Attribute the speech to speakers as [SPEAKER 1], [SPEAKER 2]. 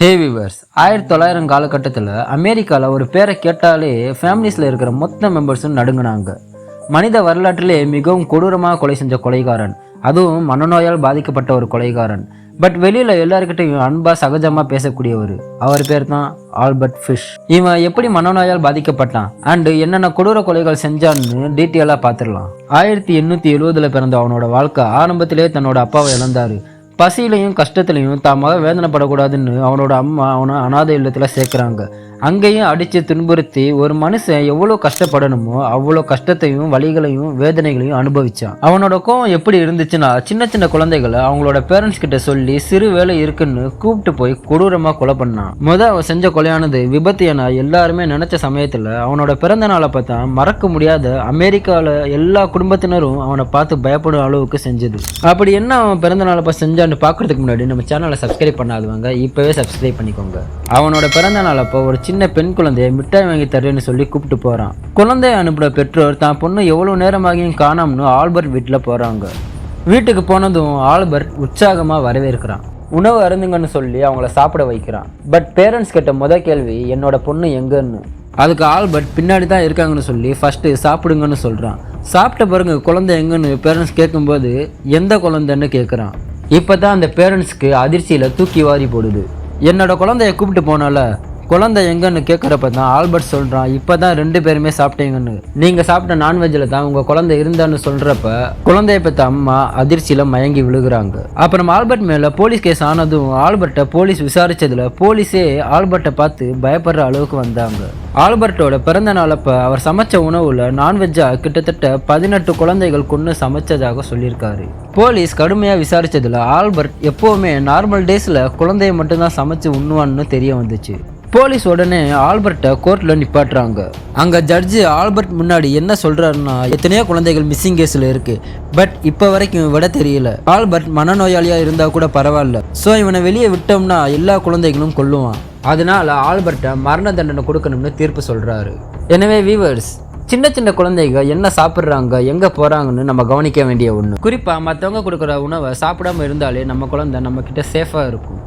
[SPEAKER 1] ஹே viewers, 1900 காலகட்டத்தில் அமெரிக்காவில் ஒரு பேரை கேட்டாலே ஃபேமிலிஸில் இருக்கிற மொத்த மெம்பர்ஸும் நடுங்கினாங்க. மனித வரலாற்றிலே மிகவும் கொடூரமாக கொலை செஞ்ச கொலைகாரன், அதுவும் மனநோயால் பாதிக்கப்பட்ட ஒரு கொலைகாரன். பட் வெளியில் எல்லாருக்கிட்டையும் அன்பாக சகஜமாக பேசக்கூடியவர். அவர் பேர் தான் ஆல்பர்ட் ஃபிஷ். இவன் எப்படி மனநோயால் பாதிக்கப்பட்டான் அண்டு என்னென்ன கொடூர கொலைகள் செஞ்சான்னு டீட்டெயிலாக பார்த்துடலாம். 1870 பிறந்த அவனோட வாழ்க்கை ஆரம்பத்திலே தன்னோட அப்பாவை இழந்தாரு. பசியிலையும் கஷ்டத்துலையும் தான் மகன் வேதனைப்படக்கூடாதுன்னு அவனோட அம்மா அவனை அனாதை இல்லத்தில் சேர்க்குறாங்க. அங்கேயும் அடித்து துன்புறுத்தி ஒரு மனுஷன் எவ்வளோ கஷ்டப்படணுமோ அவ்வளோ கஷ்டத்தையும் வலிகளையும் வேதனைகளையும் அனுபவிச்சான். அவனோட கோவம் எப்படி இருந்துச்சுன்னா, சின்ன சின்ன குழந்தைகளை அவங்களோட பேரண்ட்ஸ் கிட்ட சொல்லி சிறு வேலை இருக்குன்னு கூப்பிட்டு போய் கொடூரமாக கொலை பண்ணான். அவன் செஞ்ச கொலையானது விபத்து என எல்லாருமே நினைச்ச சமயத்தில் அவனோட பிறந்த நாளை பார்த்தா மறக்க முடியாத அமெரிக்காவில் எல்லா குடும்பத்தினரும் அவனை பார்த்து பயப்படும் அளவுக்கு செஞ்சது. அப்படி என்ன அவன் பிறந்த நாளை செஞ்சான்னு பார்க்கறதுக்கு முன்னாடி நம்ம சேனலை சப்ஸ்கிரைப் பண்ணாதவங்க இப்போவே சப்ஸ்கிரைப் பண்ணிக்கோங்க. அவனோட பிறந்த நாளப்போ ஒரு சின்ன பெண் குழந்தைய மிட்டாய் வாங்கி தரேன்னு சொல்லி கூப்பிட்டு போறான். குழந்தைய அனுப்புற பெற்றோர் தான் பொண்ணு எவ்வளவு நேரமாகியும் காணாமனு ஆல்பர்ட் வீட்டில் போறாங்க. வீட்டுக்கு போனதும் ஆல்பர்ட் உற்சாகமா வரவேற்கிறான். உணவு அருந்துங்கன்னு சொல்லி அவங்கள சாப்பிட வைக்கிறான். பட் பேரண்ட்ஸ் கிட்ட முத கேள்வி, என்னோட பொண்ணு எங்கன்னு. அதுக்கு ஆல்பர்ட் பின்னாடி தான் இருக்காங்கன்னு சொல்லி ஃபர்ஸ்ட் சாப்பிடுங்கன்னு சொல்றான். சாப்பிட்ட பிறகு குழந்தை எங்கன்னு பேரண்ட்ஸ் கேட்கும்போது எந்த குழந்தைன்னு கேட்குறான். இப்போதான் அந்த பேரண்ட்ஸ்க்கு அதிர்ச்சியில் தூக்கி வாரி போடுது. என்னோட குழந்தைய கூப்பிட்டு போனால குழந்தை எங்கன்னு கேட்குறப்ப தான் ஆல்பர்ட் சொல்கிறான், இப்போ தான் 2 பேருமே சாப்பிட்டீங்கன்னு. நீங்கள் சாப்பிட்ட நான்வெஜ்ஜில் தான் உங்கள் குழந்தை இருந்தான்னு சொல்கிறப்ப குழந்தைய பெற்ற அம்மா அதிர்ச்சியில் மயங்கி விழுகிறாங்க. அப்புறம் ஆல்பர்ட் மேலே போலீஸ் கேஸ் ஆனதும் ஆல்பர்ட்டை போலீஸ் விசாரித்ததில் போலீஸே ஆல்பர்ட்டை பார்த்து பயப்படுற அளவுக்கு வந்தாங்க. ஆல்பர்ட்டோட பிறந்த நாளப்போ அவர் சமைச்ச உணவில் நான்வெஜ்ஜாக கிட்டத்தட்ட 18 குழந்தைகள் கொண்டு சமைச்சதாக சொல்லியிருக்காரு. போலீஸ் கடுமையாக விசாரித்ததில் ஆல்பர்ட் எப்போவுமே நார்மல் டேஸில் குழந்தைய மட்டும்தான் சமைச்சு உண்ணுவான்னு தெரிய வந்துச்சு. போலீஸ் உடனே ஆல்பர்ட்டை கோர்ட்டில் நிப்பாட்டுறாங்க. அங்கே ஜட்ஜு ஆல்பர்ட் முன்னாடி என்ன சொல்கிறாருன்னா, எத்தனையோ குழந்தைகள் மிஸ்ஸிங் கேஸில் இருக்குது, பட் இப்போ வரைக்கும் விட தெரியல. ஆல்பர்ட் மனநோயாளியாக இருந்தால் கூட பரவாயில்ல, ஸோ இவனை வெளியே விட்டோம்னா எல்லா குழந்தைகளும் கொல்லுவான், அதனால ஆல்பர்ட்டை மரண தண்டனை கொடுக்கணும்னு தீர்ப்பு சொல்கிறாரு. எனவே வீவர்ஸ், சின்ன சின்ன குழந்தைங்க என்ன சாப்பிட்றாங்க, எங்கே போகிறாங்கன்னு நம்ம கவனிக்க வேண்டிய ஒன்று. குறிப்பாக மற்றவங்க கொடுக்குற உணவை சாப்பிடாம இருந்தாலே நம்ம குழந்தை நம்மக்கிட்ட சேஃபாக இருக்கும்.